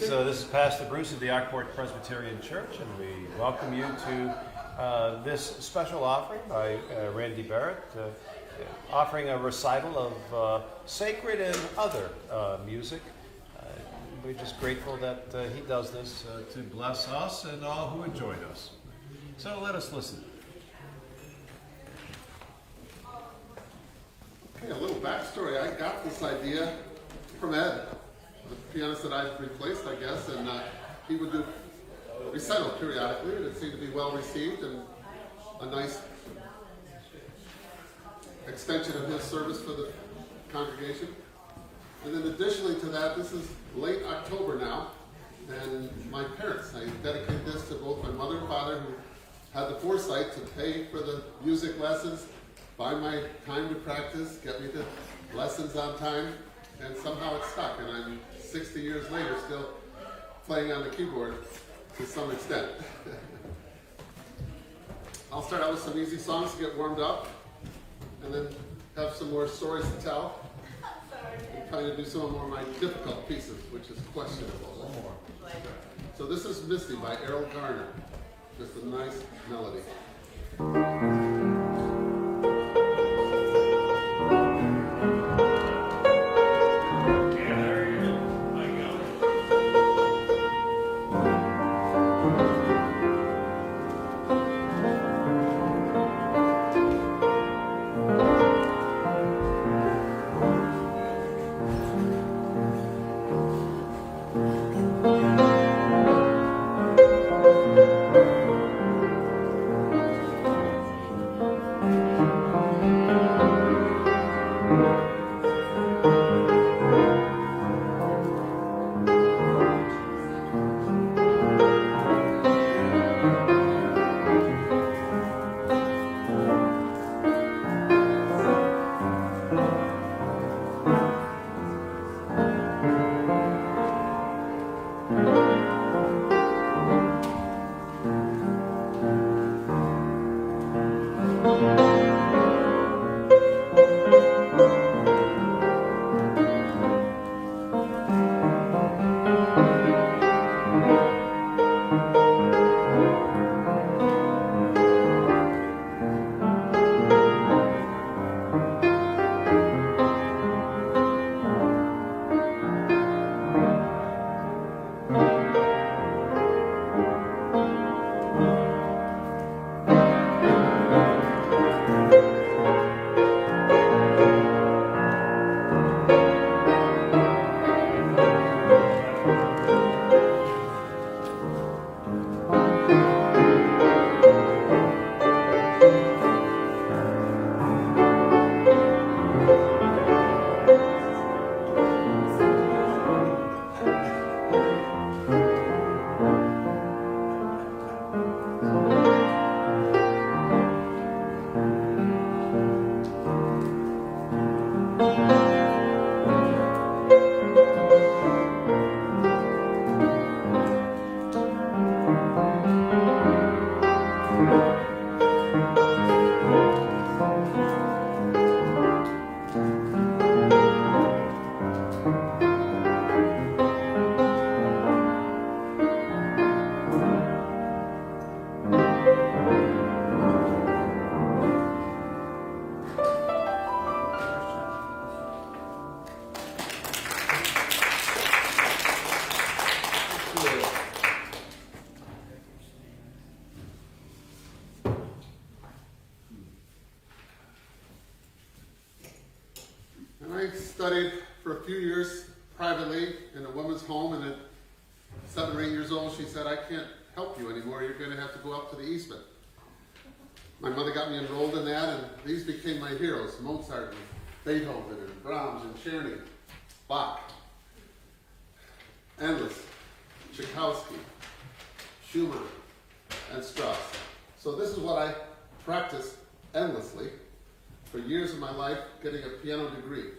This is Pastor Bruce of the Ockport Presbyterian Church, and we welcome you to this special offering by Randy Barrett, offering a recital of sacred and other music. We're just grateful that he does this to bless us and all who have joined us. So let us listen. Okay, a little backstory. I got this idea from Ed, the pianist that I've replaced, I guess, and he would do recital periodically, and it seemed to be well received and a nice extension of his service for the congregation. And then additionally to that, this is late October now, and my parents, I dedicate this to both my mother and father who had the foresight to pay for the music lessons, buy my time to practice, get me to lessons on time, and somehow it stuck, and I'm 60 years later still playing on the keyboard to some extent. I'll start out with some easy songs to get warmed up, and then have some more stories to tell. I'm trying to do some more of my difficult pieces, which is questionable. So this is Misty by Errol Garner. Just a nice melody. I studied for a few years privately in a woman's home, and at 7 or 8 years old, she said, "I can't help you anymore. You're going to have to go up to the Eastman." My mother got me enrolled in that, and these became my heroes: Mozart and Beethoven and Brahms and Czerny, Bach, Endless, Tchaikovsky, Schumann, and Strauss. So this is what I practiced endlessly for years of my life, getting a piano degree.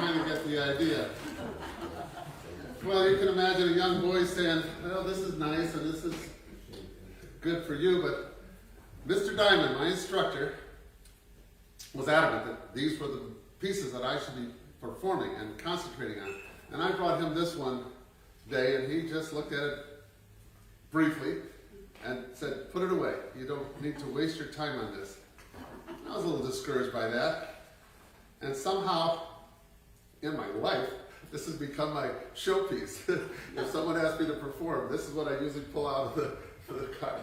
kind of get the idea. Well, you can imagine a young boy saying, well, this is nice and this is good for you, but Mr. Diamond, my instructor, was adamant that these were the pieces that I should be performing and concentrating on. And I brought him this one day, and he just looked at it briefly and said, put it away. You don't need to waste your time on this. I was a little discouraged by that. And somehow, in my life, this has become my showpiece. If someone asks me to perform, this is what I usually pull out of the car.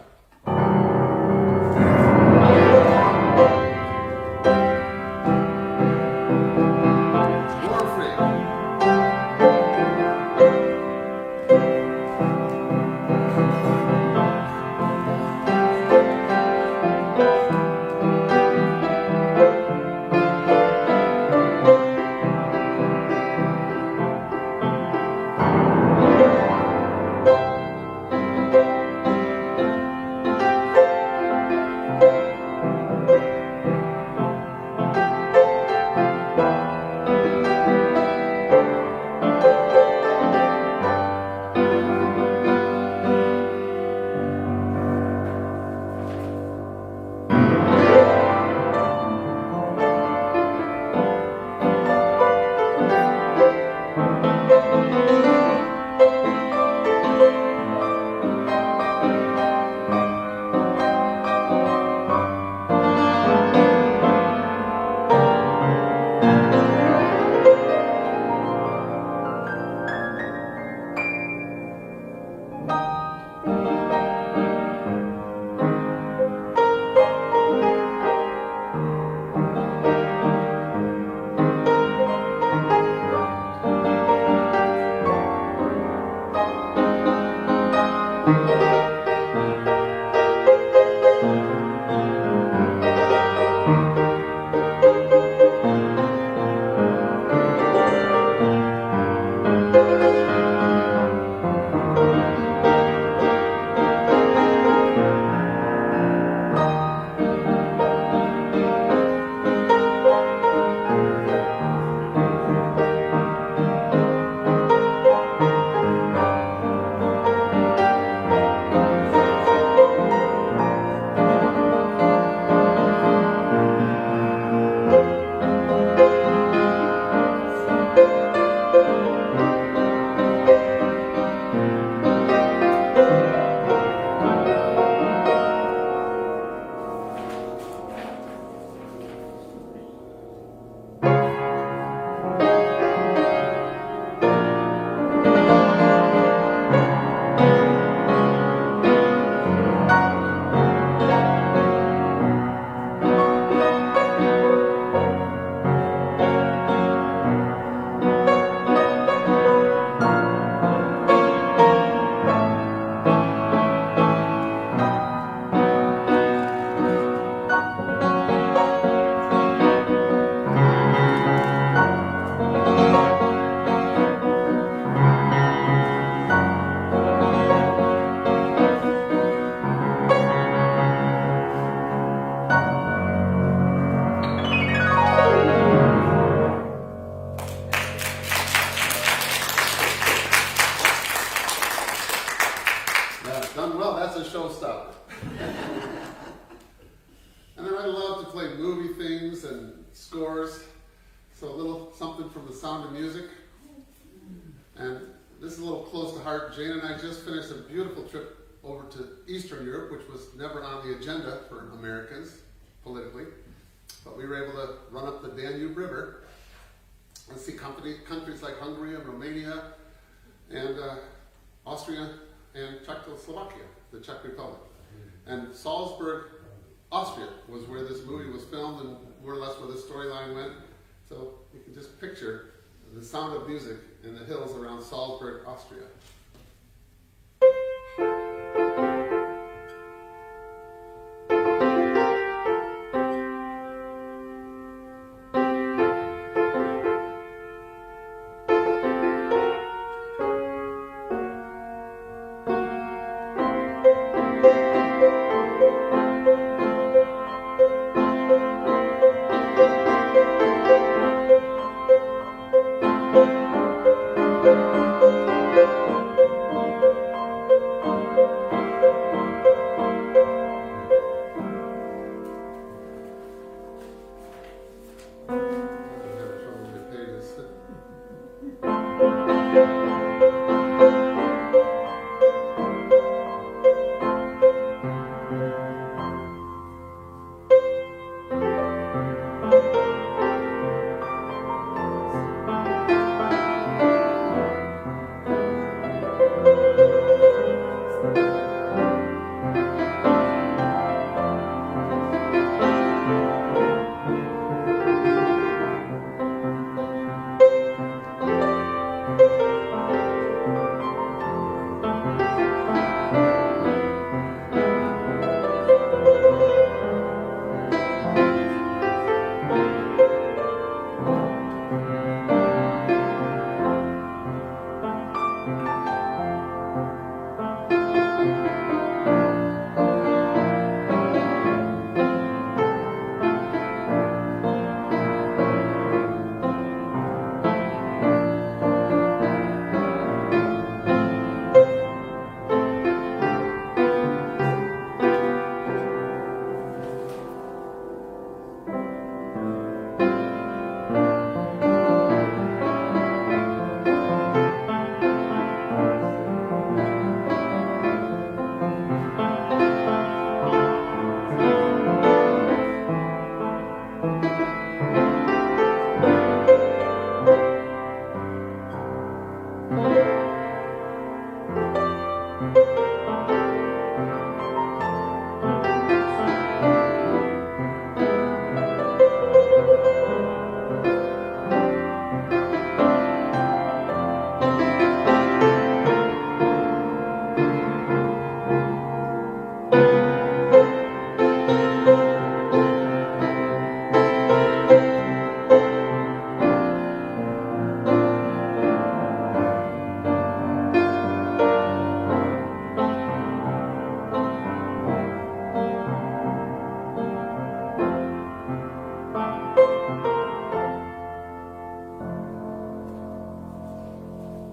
Done well, that's a showstopper. And then I love to play movie themes and scores. So a little something from The Sound of Music. And this is a little close to heart. Jane and I just finished a beautiful trip over to Eastern Europe, which was never on the agenda for Americans politically. But we were able to run up the Danube River and see countries like Hungary and Romania and Austria and Czechoslovakia, the Czech Republic. And Salzburg, Austria was where this movie was filmed and more or less where the storyline went. So you can just picture The Sound of Music in the hills around Salzburg, Austria.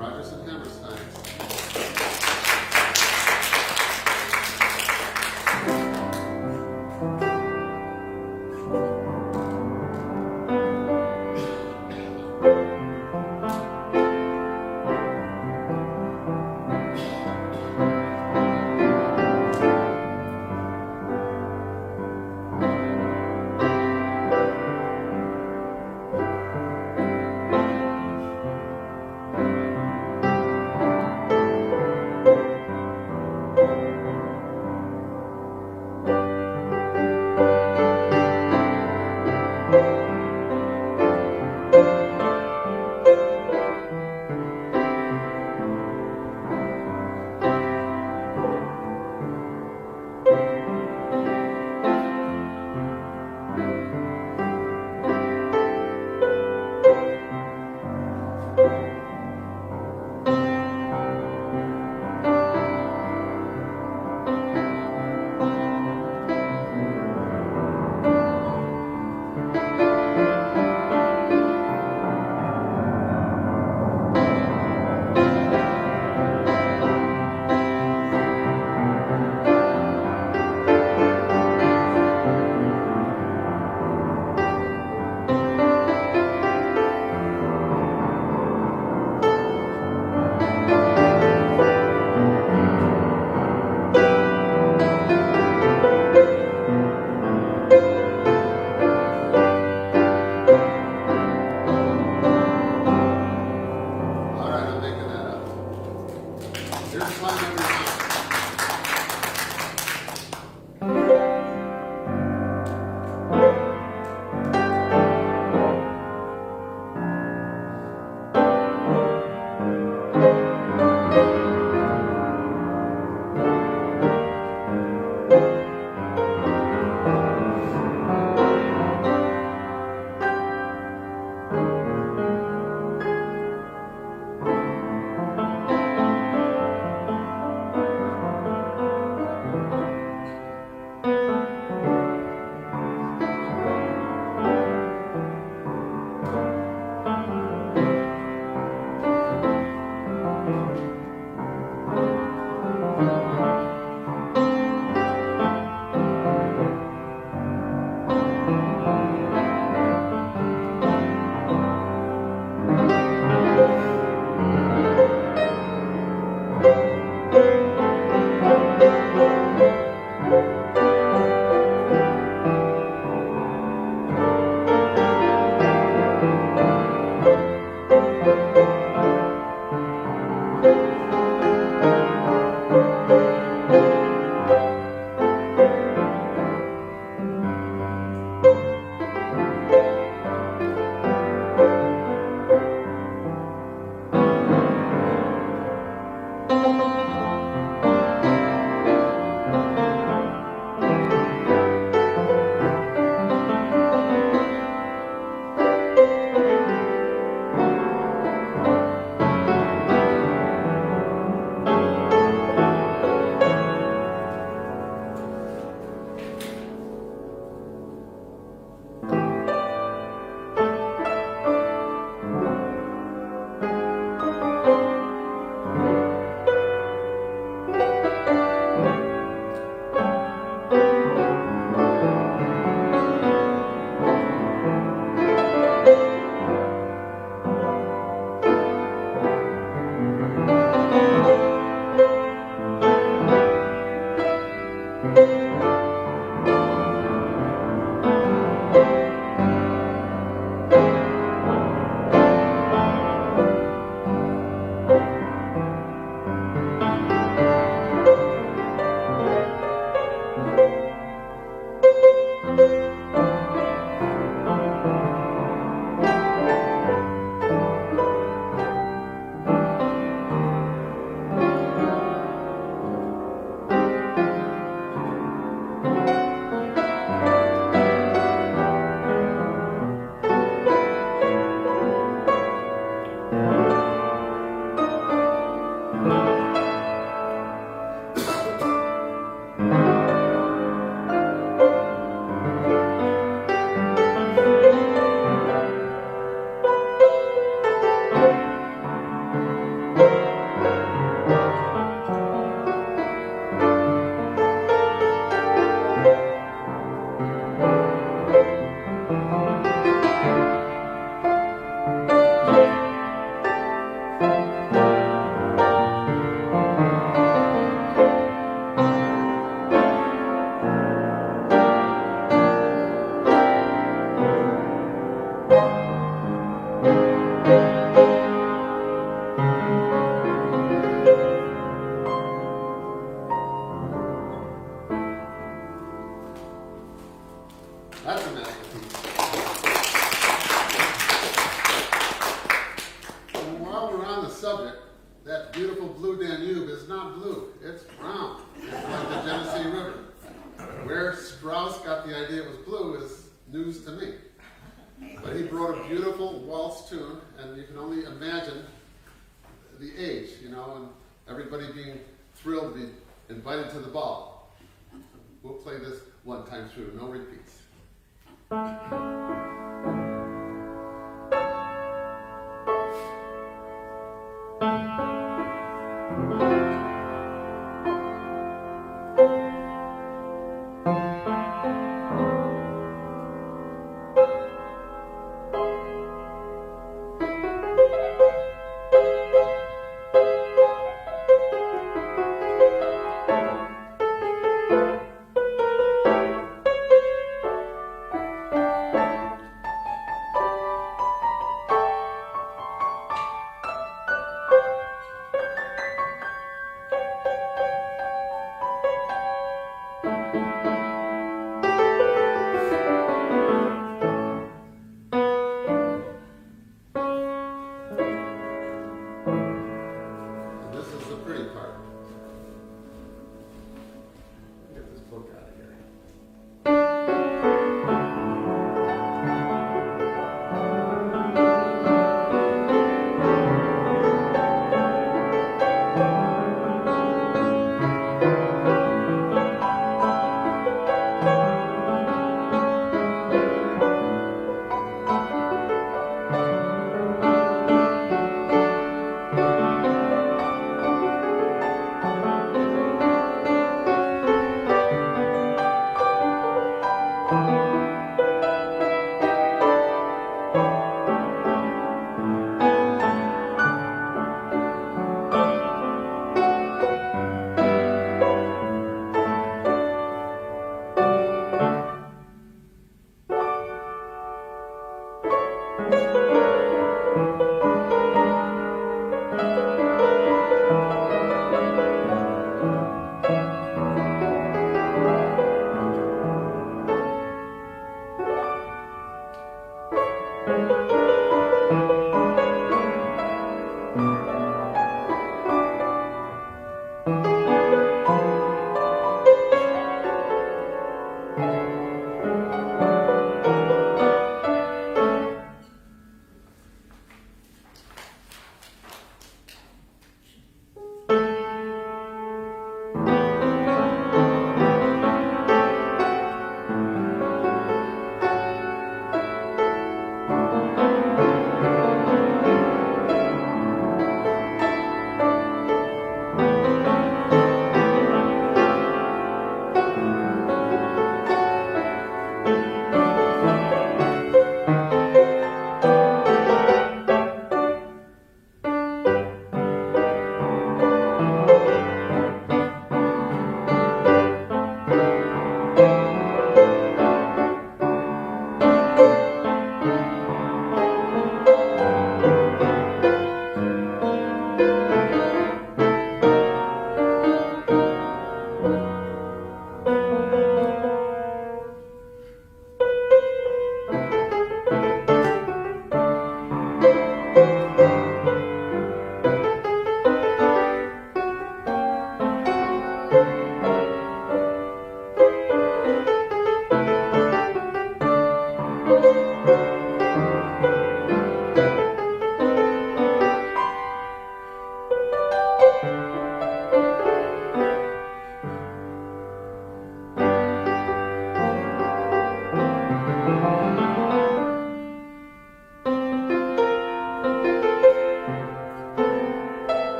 Rogers and Hammerstein. subject, that beautiful blue Danube is not blue, it's brown. It's like the Genesee River. Where Strauss got the idea it was blue is news to me. But he wrote a beautiful waltz tune, and you can only imagine the age, and everybody being thrilled to be invited to the ball. We'll play this one time through, no repeats.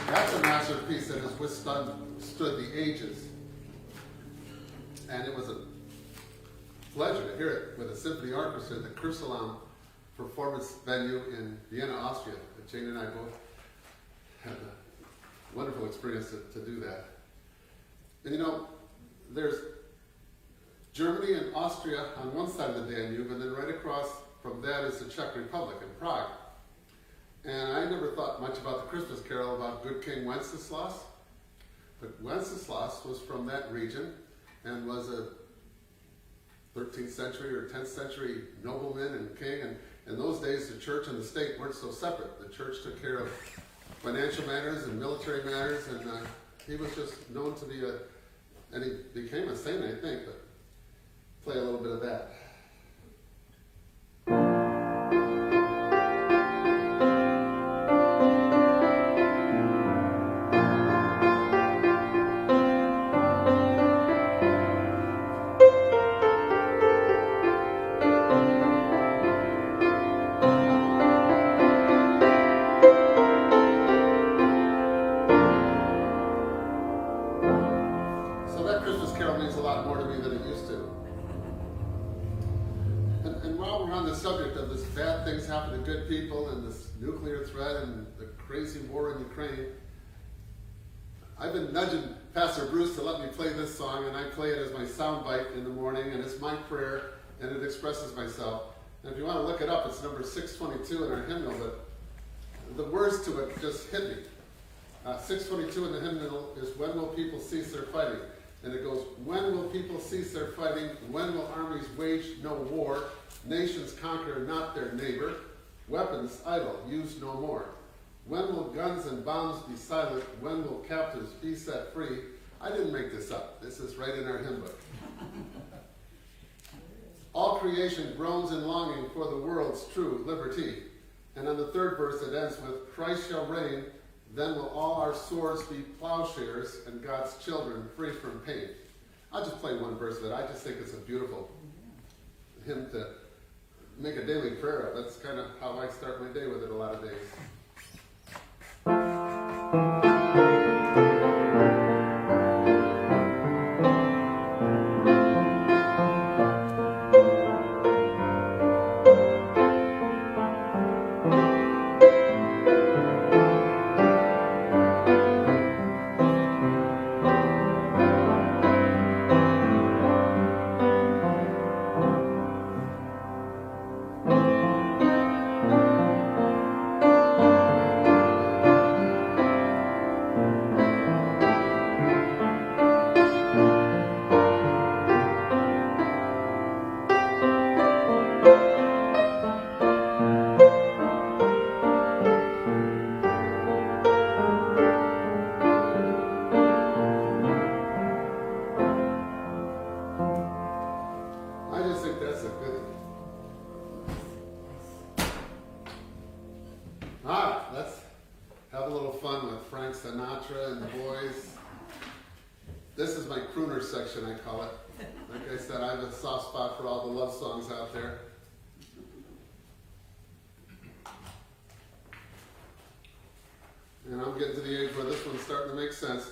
That's a masterpiece that has withstood the ages. And it was a pleasure to hear it with a symphony orchestra at the Kursalam performance venue in Vienna, Austria. Jane and I both had a wonderful experience to do that. And you know, there's Germany and Austria on one side of the Danube, and then right across from that is the Czech Republic in Prague. And I never thought much about the Christmas carol about good King Wenceslas. But Wenceslas was from that region and was a 13th century or 10th century nobleman and king. And in those days, the church and the state weren't so separate. The church took care of financial matters and military matters, and he was just known to be and he became a saint, I think. But play a little bit of that. Happen to good people and this nuclear threat and the crazy war in Ukraine. I've been nudging Pastor Bruce to let me play this song, and I play it as my soundbite in the morning, and it's my prayer, and it expresses myself. And if you want to look it up, it's number 622 in our hymnal, but the words to it just hit me. 622 in the hymnal is, "When will people cease their fighting?" And it goes, "When will people cease their fighting? When will armies wage no war? Nations conquer not their neighbor. Weapons idle, use no more. When will guns and bombs be silent? When will captives be set free?" I didn't make this up. This is right in our hymn book. "All creation groans in longing for the world's true liberty." And on the third verse it ends with, "Christ shall reign, then will all our swords be plowshares and God's children free from pain." I'll just play one verse of it. I just think it's a beautiful hymn to make a daily prayer of. That's kind of how I start my day with it a lot of days. Sinatra and the boys. This is my crooner section, I call it. Like I said, I have a soft spot for all the love songs out there. And I'm getting to the age where this one's starting to make sense.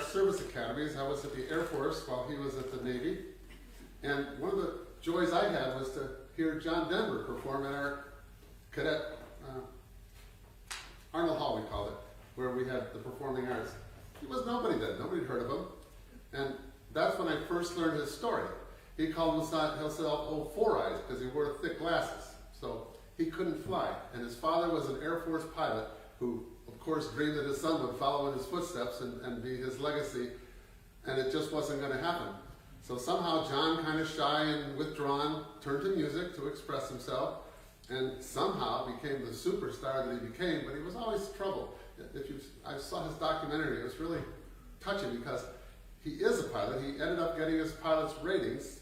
our service academies. I was at the Air Force while he was at the Navy. And one of the joys I had was to hear John Denver perform at our cadet, Arnold Hall we called it, where we had the performing arts. He was nobody then, nobody had heard of him. And that's when I first learned his story. He called himself Old Four Eyes because he wore thick glasses. So he couldn't fly. And his father was an Air Force pilot who, of course, dreamed that his son would follow in his footsteps and be his legacy. And it just wasn't going to happen. So somehow John, kind of shy and withdrawn, turned to music to express himself. And somehow became the superstar that he became, but he was always trouble. I saw his documentary, it was really touching because he is a pilot. He ended up getting his pilot's ratings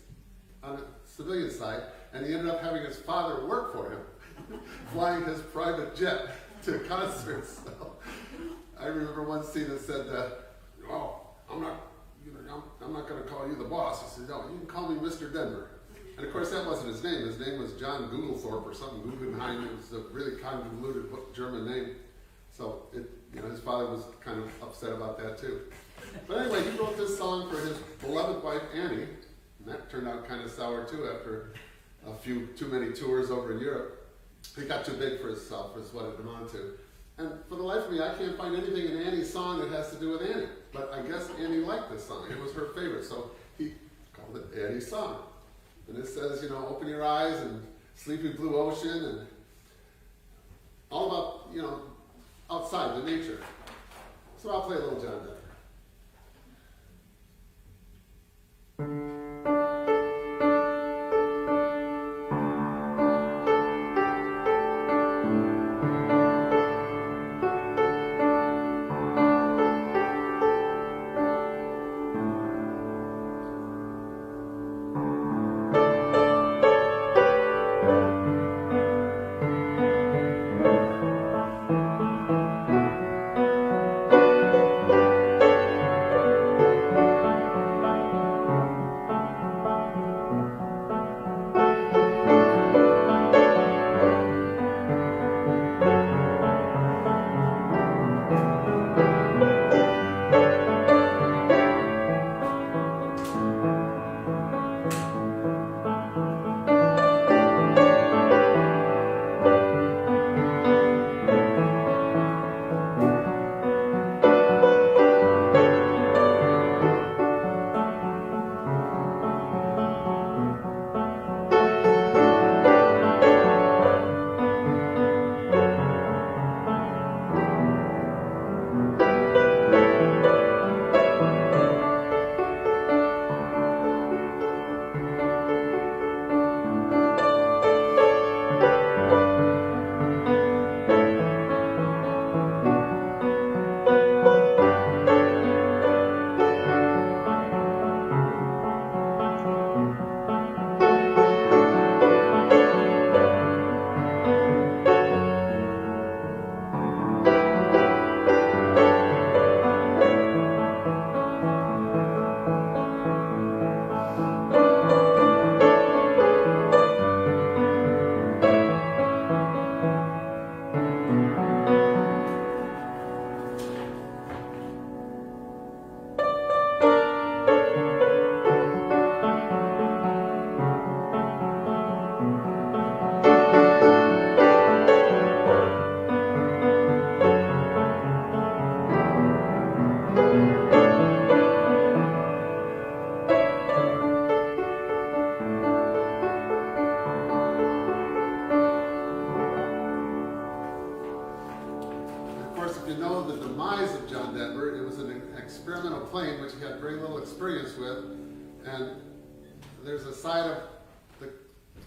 on the civilian side, and he ended up having his father work for him, flying his private jet to concerts. So I remember one scene that said, "Oh, I'm not going to call you the boss." He said, "No, you can call me Mr. Denver." And of course, that wasn't his name. His name was John Googlethorpe or something, Guggenheim. It was a really convoluted German name. So his father was kind of upset about that too. But anyway, he wrote this song for his beloved wife, Annie. And that turned out kind of sour too after a few too many tours over in Europe. He got too big for himself, is what it amounted to. And for the life of me, I can't find anything in Annie's song that has to do with Annie. But I guess Annie liked this song. It was her favorite. So he called it Annie's song. And it says, open your eyes and sleepy blue ocean and all about, outside, the nature. So I'll play a little John Denver. experimental plane, which he had very little experience with, and there's a side of the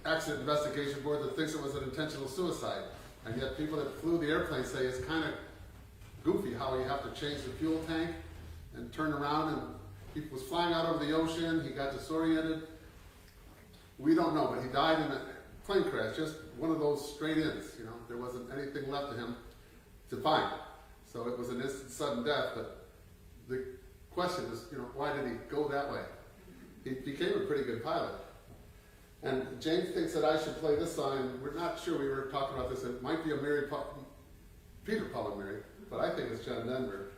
accident investigation board that thinks it was an intentional suicide, and yet people that flew the airplane say it's kind of goofy how you have to change the fuel tank and turn around, and he was flying out over the ocean, he got disoriented. We don't know, but he died in a plane crash, just one of those straight ins, you know, there wasn't anything left of him to find. So it was an instant sudden death, but the question is, you know, why did he go that way? He became a pretty good pilot. And James thinks that I should play this song, and we're not sure, we were talking about this, it might be a Peter, Paul and Mary, but I think it's John Denver.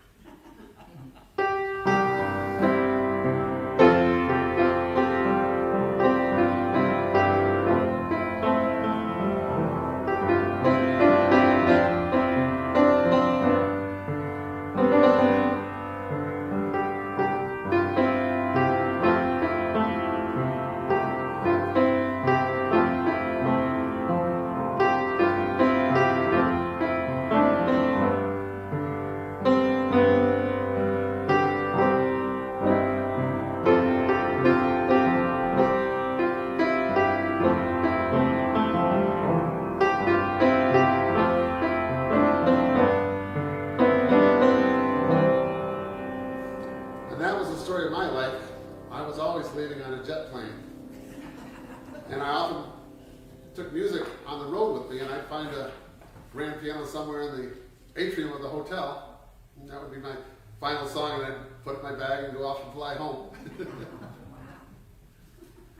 grand piano somewhere in the atrium of the hotel. And that would be my final song, and I'd put it in my bag and go off and fly home.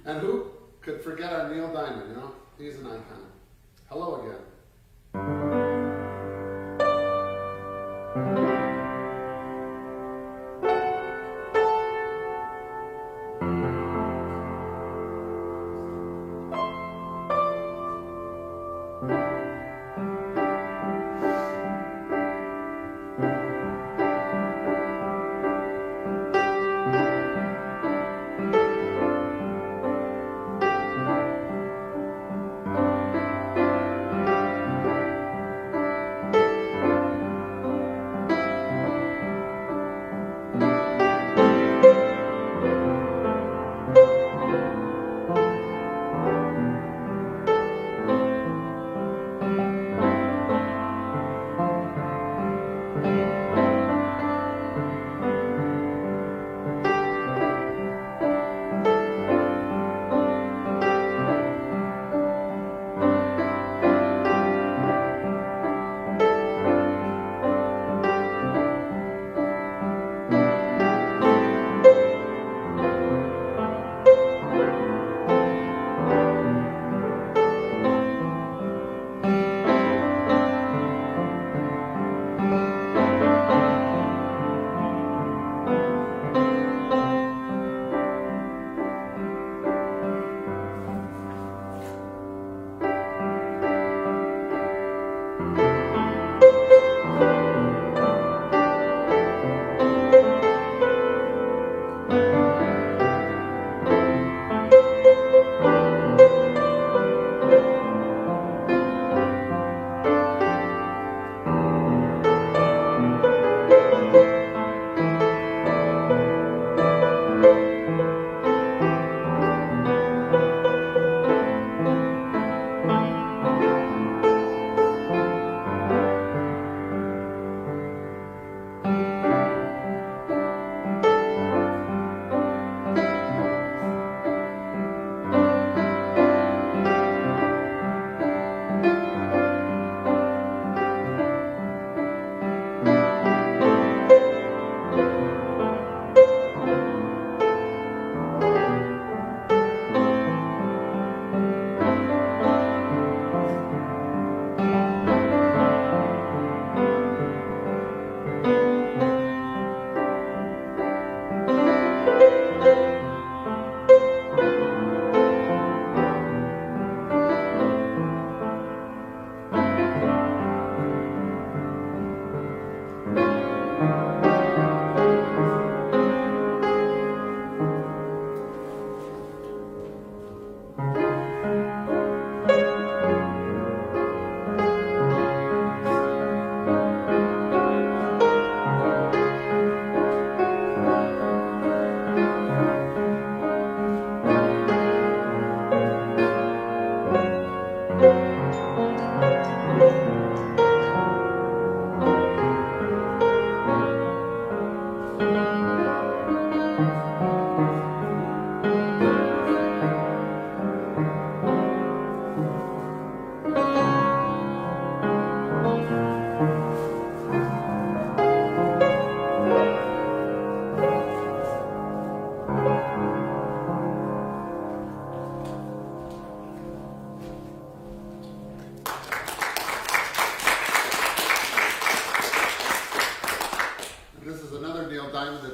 And who could forget our Neil Diamond, you know? He's an icon. Hello again.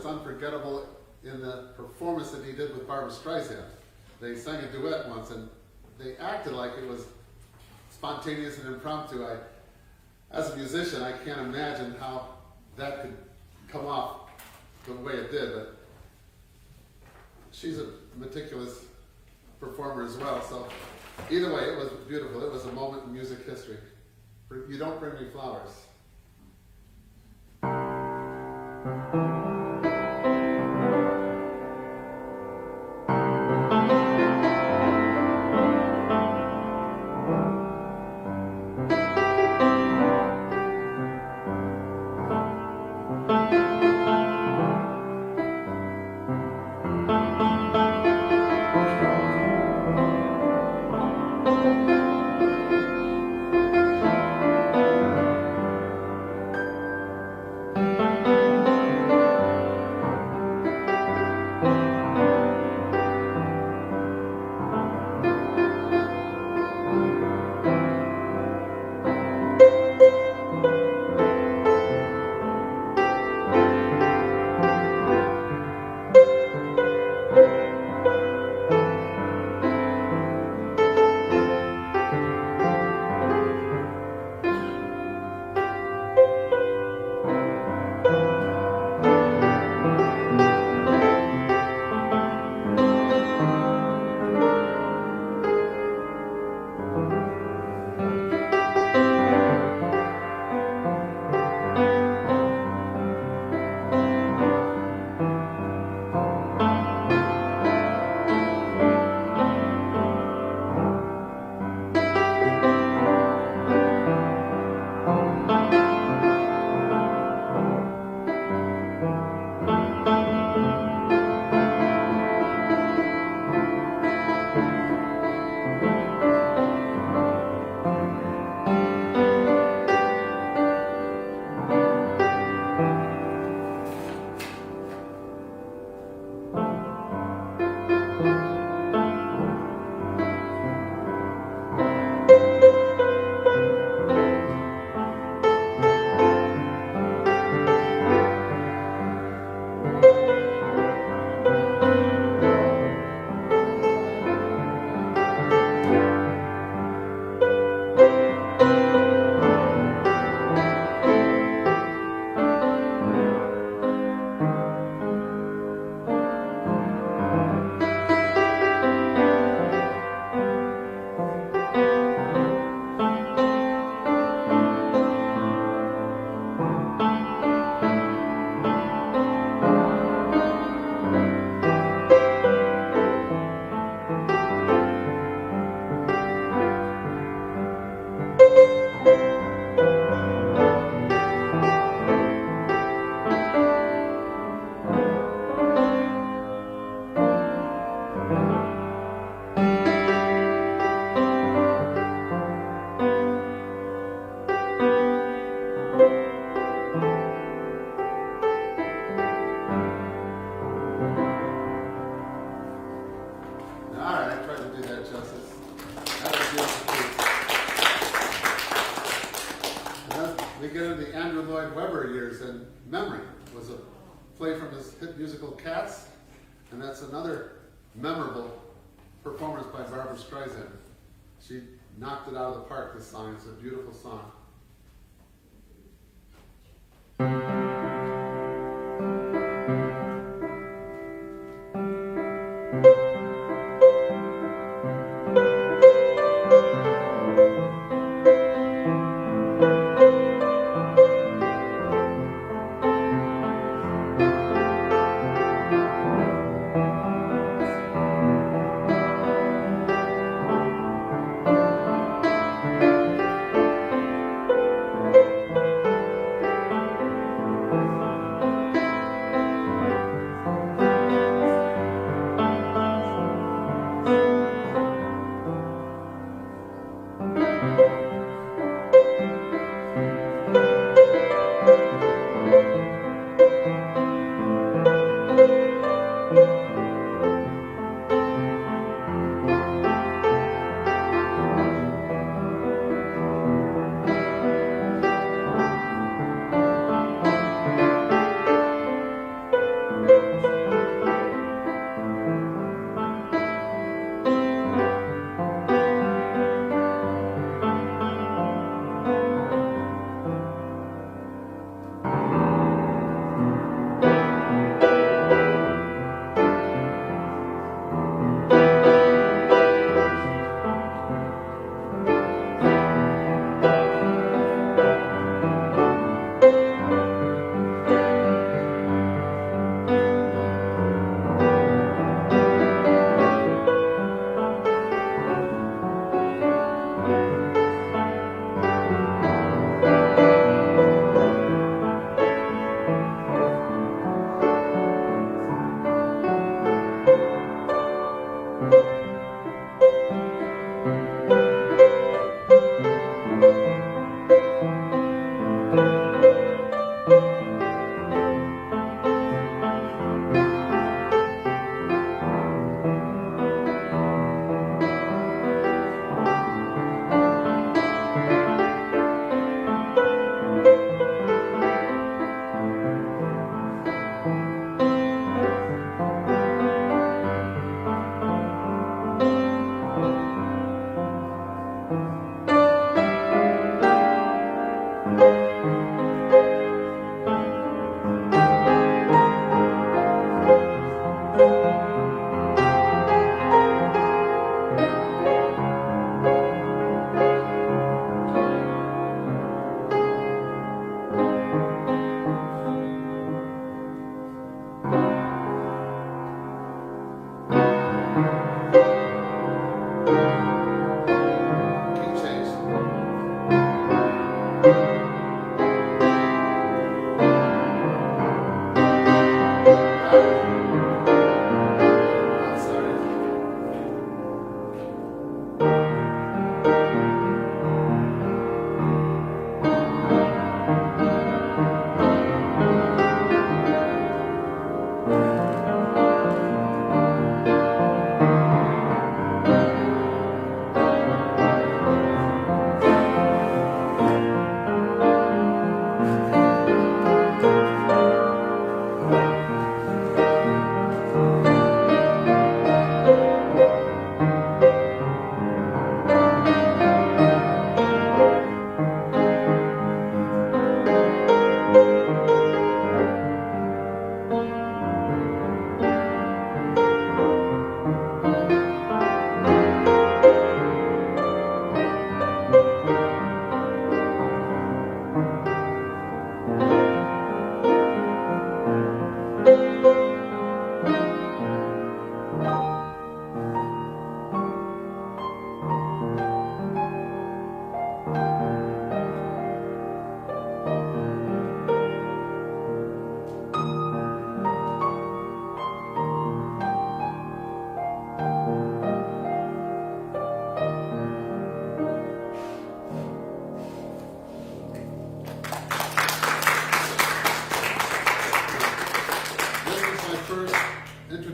unforgettable in the performance that he did with Barbra Streisand. They sang a duet once, and they acted like it was spontaneous and impromptu. As a musician, I can't imagine how that could come off the way it did, but she's a meticulous performer as well, so either way, it was beautiful. It was a moment in music history. You Don't Bring Me Flowers. we get into the Andrew Lloyd Webber years, and Memory was a play from his hit musical Cats, and that's another memorable performance by Barbara Streisand. She knocked it out of the park, this song. It's a beautiful song.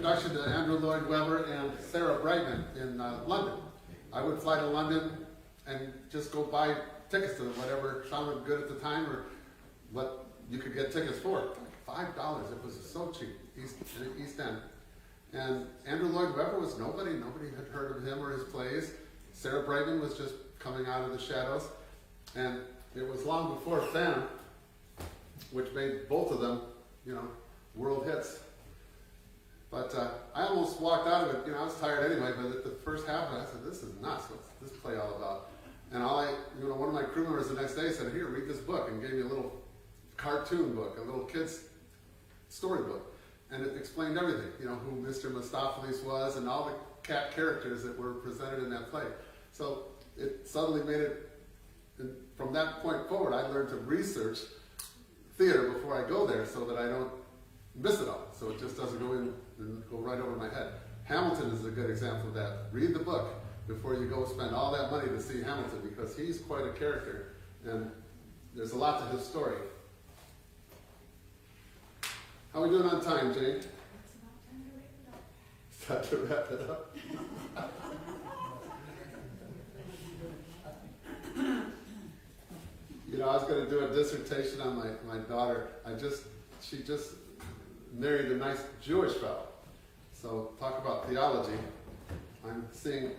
introduction to Andrew Lloyd Webber and Sarah Brightman in London. I would fly to London and just go buy tickets to whatever sounded good at the time or what you could get tickets for. Like $5. It was so cheap, East End. And Andrew Lloyd Webber was nobody. Nobody had heard of him or his plays. Sarah Brightman was just coming out of the shadows. And it was long before Phantom, which made both of them, world hits. But I almost walked out of it. I was tired anyway, but at the first half of it, I said, this is nuts. What's this play all about? And one of my crew members the next day said, here, read this book, and gave me a little cartoon book, a little kid's storybook. And it explained everything, who Mr. Mistopheles was and all the cat characters that were presented in that play. So it suddenly made it, and from that point forward, I learned to research theater before I go there so that I don't miss it all. So it just doesn't go in and go right over my head. Hamilton is a good example of that. Read the book before you go spend all that money to see Hamilton, because he's quite a character and there's a lot to his story. How are we doing on time, Jane? It's about time to wrap it up. It's time to wrap it up. I was going to do a dissertation on my daughter. She just married a nice Jewish fellow. So talk about theology. I'm seeing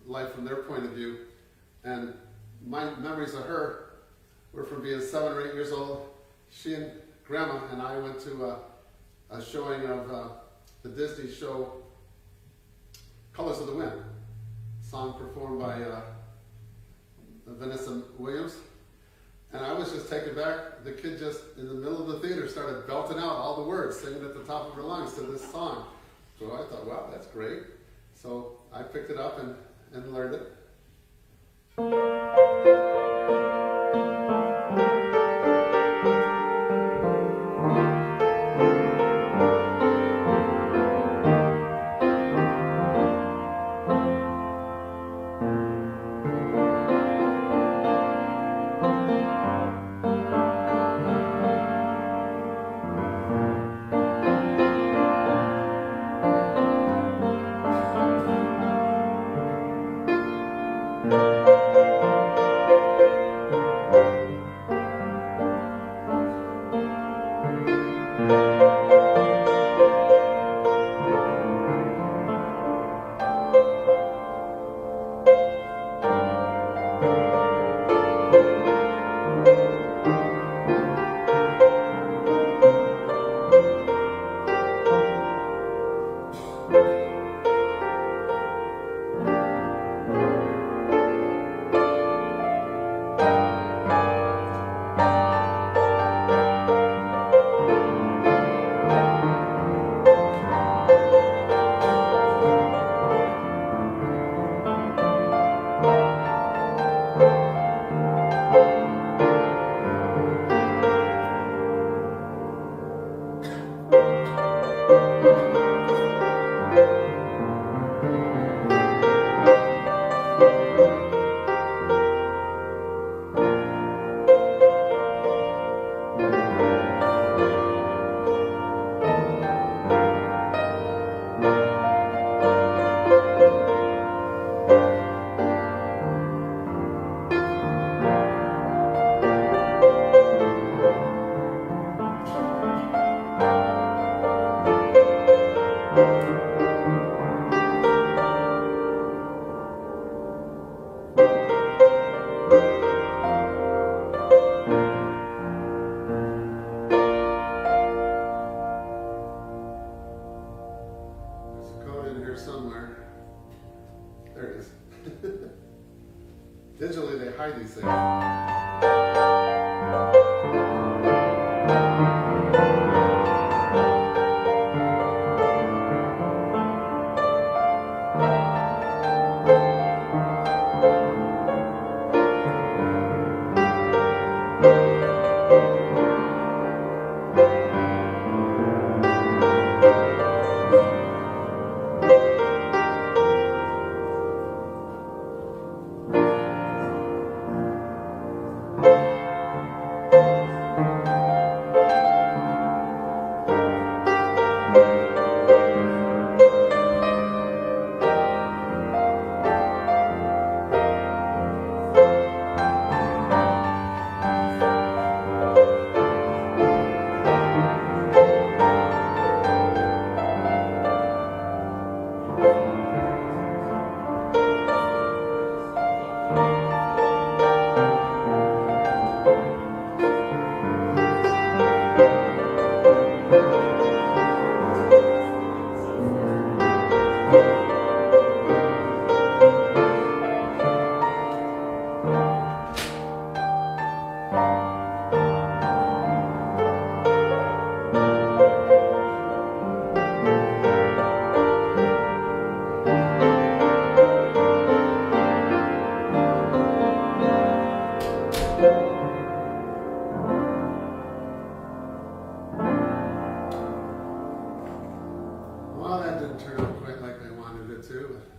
life from their point of view. And my memories of her were from being 7 or 8 years old. She and Grandma and I went to a showing of the Disney show Colors of the Wind, a song performed by Vanessa Williams. And I was just taken back. The kid just, in the middle of the theater, started belting out all the words, singing at the top of her lungs to this song. So I thought, wow, that's great. So I picked it up and learned it.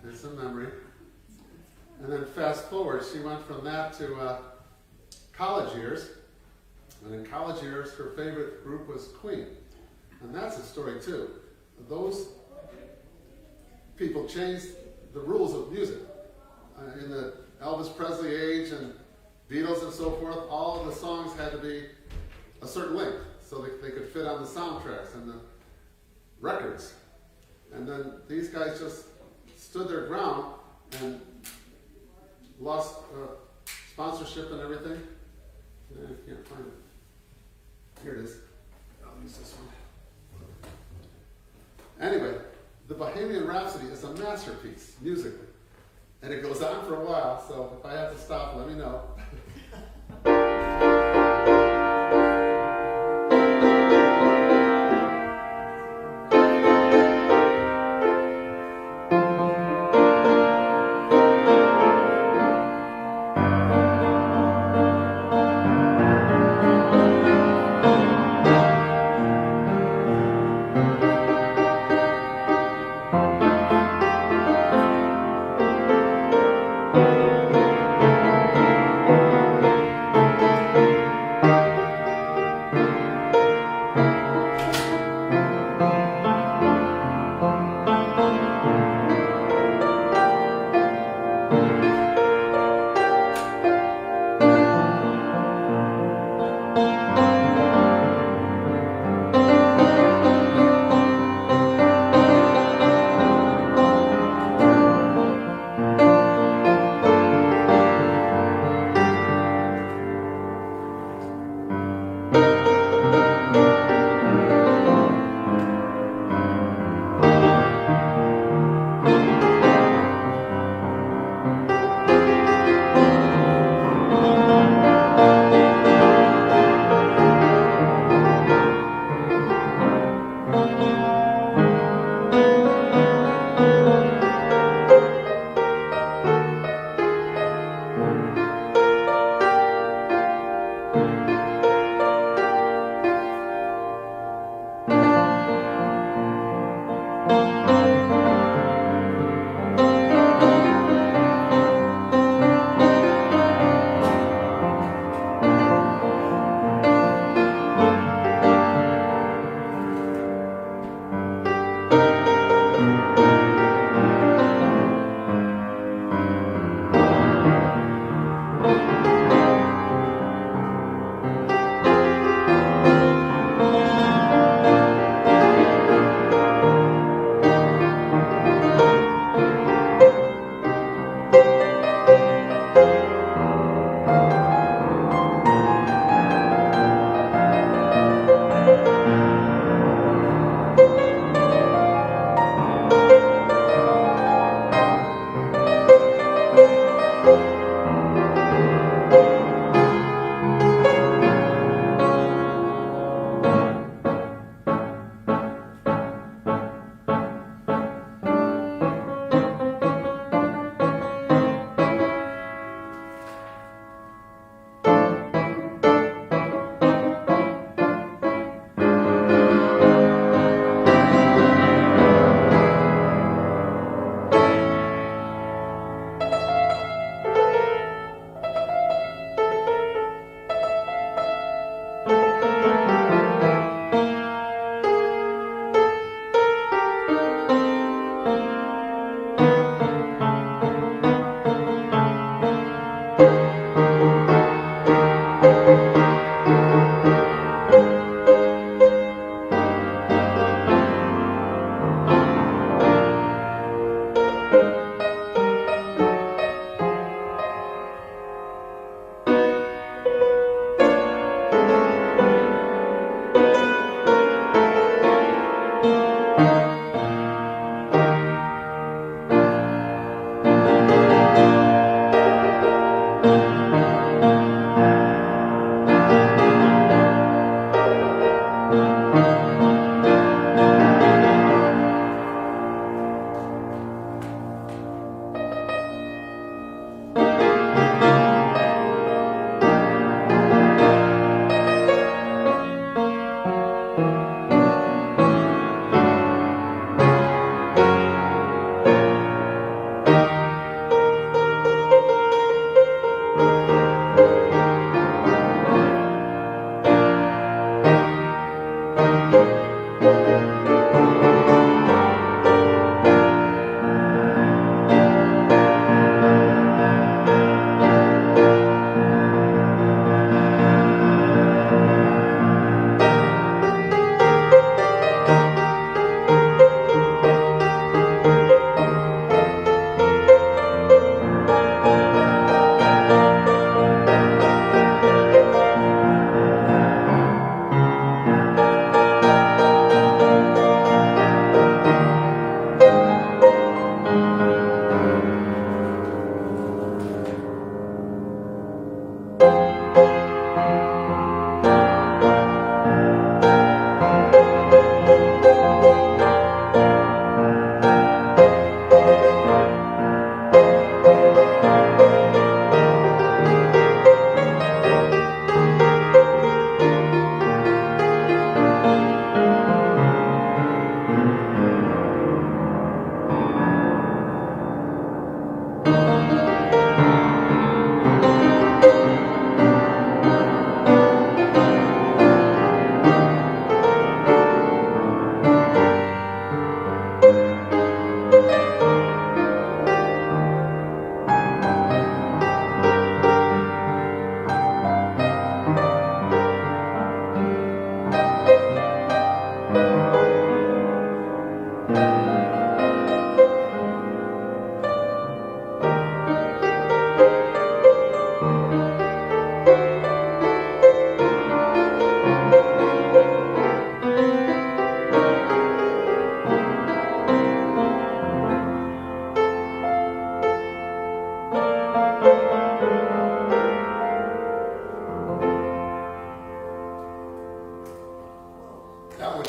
It's a memory. And then fast forward, she went from that to college years. And in college years, her favorite group was Queen. And that's a story too. Those people changed the rules of music. In the Elvis Presley age and Beatles and so forth, all of the songs had to be a certain length so that they could fit on the soundtracks and the records. And then these guys just stood their ground and lost sponsorship and everything. I can't find it. Here it is. I'll use this one. Anyway, the Bohemian Rhapsody is a masterpiece musically. And it goes on for a while, so if I have to stop, let me know.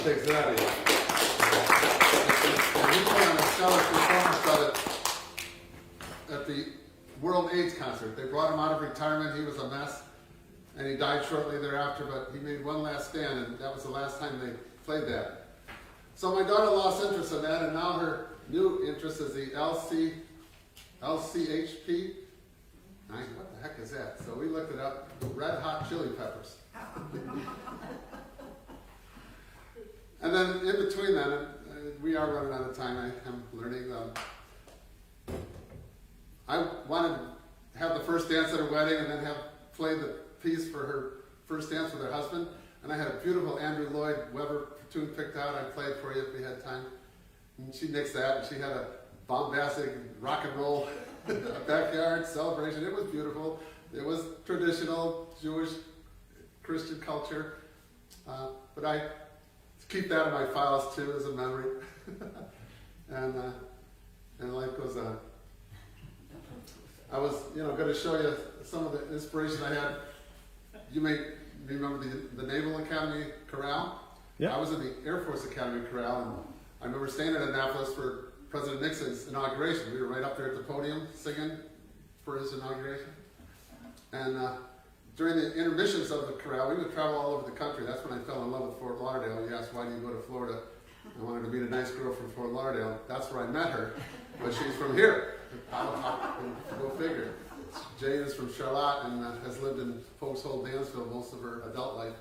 takes that in. And he put on a stellar performance of it at the World AIDS concert. They brought him out of retirement. He was a mess, and he died shortly thereafter, but he made one last stand, and that was the last time they played that. So my daughter lost interest in that, and now her new interest is the LCHP. What the heck is that? So we looked it up. Red Hot Chili Peppers. And then in between that, we are running out of time. I am learning. I wanted to have the first dance at her wedding and then have play the piece for her first dance with her husband. And I had a beautiful Andrew Lloyd Webber tune picked out. I'd play it for you if we had time. And she nixed that, and she had a bombastic rock and roll backyard celebration. It was beautiful. It was traditional Jewish Christian culture. But I keep that in my files too as a memory. and life goes on. I was, going to show you some of the inspiration I had. You may remember the Naval Academy Chorale. Yeah. I was in the Air Force Academy Chorale, and I remember staying at Annapolis for President Nixon's inauguration. We were right up there at the podium singing for his inauguration. And during the intermissions of the chorale, we would travel all over the country. That's when I fell in love with Fort Lauderdale. You asked, why do you go to Florida? I wanted to meet a nice girl from Fort Lauderdale. That's where I met her, but she's from here. Go figure. Jane is from Charlotte and has lived in Folks Hole, Dansville most of her adult life.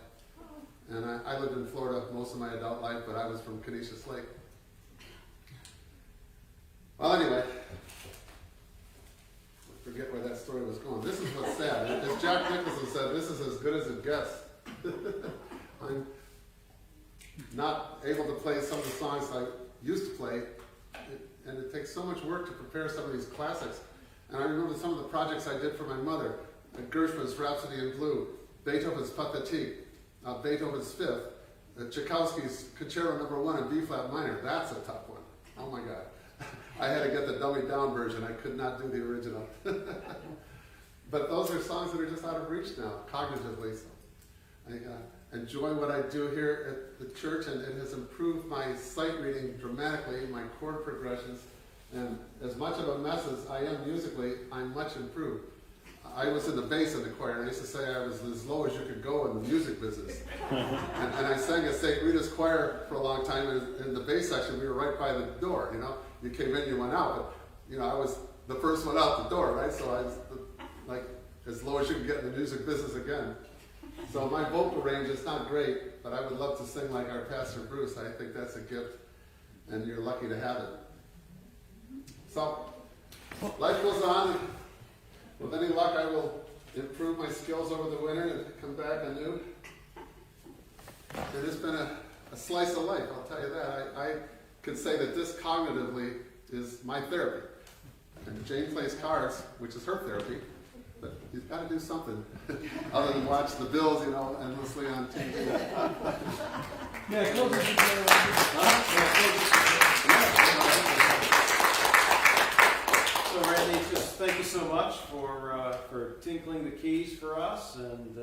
And I lived in Florida most of my adult life, but I was from Canisius Lake. Well, anyway, I forget where that story was going. This is what's sad. As Jack Nicholson said, this is as good as it gets. I'm not able to play some of the songs I used to play, and it takes so much work to prepare some of these classics. And I remember some of the projects I did for my mother, Gershwin's Rhapsody in Blue, Beethoven's Pathetique, Beethoven's Fifth, Tchaikovsky's Concerto No. 1 in B-flat minor. That's a tough one. Oh my God. I had to get the dumbed down version. I could not do the original. But those are songs that are just out of reach now, cognitively. So I enjoy what I do here at the church, and it has improved my sight reading dramatically, my chord progressions. And as much of a mess as I am musically, I'm much improved. I was in the bass in the choir, and I used to say I was as low as you could go in the music business. and I sang at St. Rita's choir for a long time, and in the bass section, we were right by the door, You came in, you went out, but, I was the first one out the door, right? So I was, like, as low as you could get in the music business again. So my vocal range is not great, but I would love to sing like our Pastor Bruce. I think that's a gift, and you're lucky to have it. So, life goes on. With any luck, I will improve my skills over the winter and come back anew. It has been a slice of life, I'll tell you that. I can say that this cognitively is my therapy. And Jane plays cards, which is her therapy, but you've got to do something other than watch the Bills, endlessly on TV. Yeah, close it. So Randy, just thank you so much for tinkling the keys for us and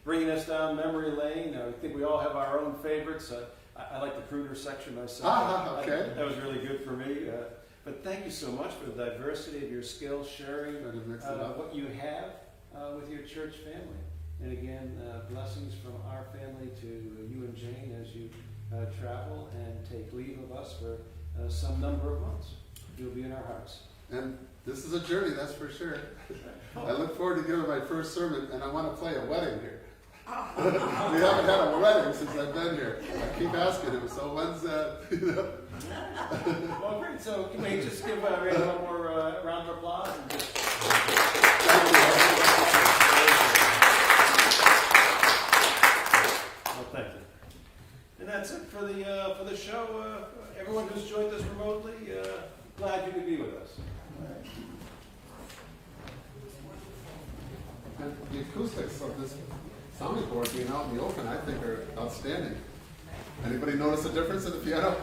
bringing us down memory lane. I think we all have our own favorites. I like the crooner section myself. Okay. That was really good for me. But thank you so much for the diversity of your skills, sharing what you have with your church family. And again, blessings from our family to you and Jane as you travel and take leave of us for some number of months. You'll be in our hearts. And this is a journey, that's for sure. I look forward to giving my first sermon, and I want to play a wedding here. We haven't had a wedding since I've been here. I keep asking him, so when's that? Well, great. So can we just give Randy one more round of applause? And just... Well, thank you. And that's it for the show. Everyone who's joined us remotely, glad you could be with us. And the acoustics of this sounding board being out in the open, I think, are outstanding. Anybody notice a difference in the piano?